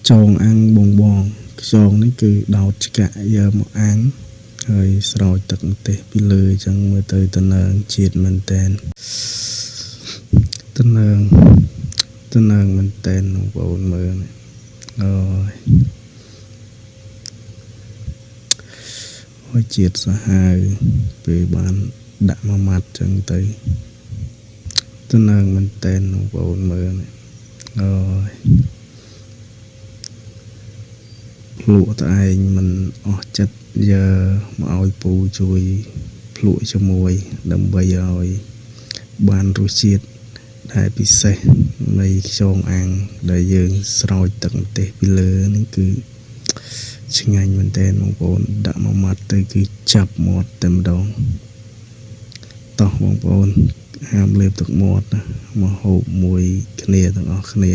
ចងអាំងបងខ្យងនេះគឺដោតឆ្កាក់យកមកអាំងហើយស្រោចទឹកម្ទេសពីលើអញ្ចឹងមើលទៅតំណើងជាតិមែនតែនតំណើងមែនតែនបងប្អូនមើលអូយជាតិសាហាវពេលបានដាក់មួយម៉ាត់អញ្ចឹងទៅតំណើងមែនតែនបងប្អូនមើលអូយភ្លក់តឯងមិនអស់ចិត្តយកមកឲ្យពូជួយភ្លក់ជាមួយដើម្បីឲ្យបានរសជាតិដែលពិសេសនៃខ្យងអាំងដែលយើងស្រោចទឹកម្ទេសពីលើនេះគឺឆ្ងាញ់មែនទែនបងប្អូនដាក់មួយម៉ាត់ទៅគឺចាប់មាត់តែម្ដងតោះបងប្អូនហាមលេបទឹកមាត់ណាមកហូបមួយគ្នាទាំងអស់គ្នា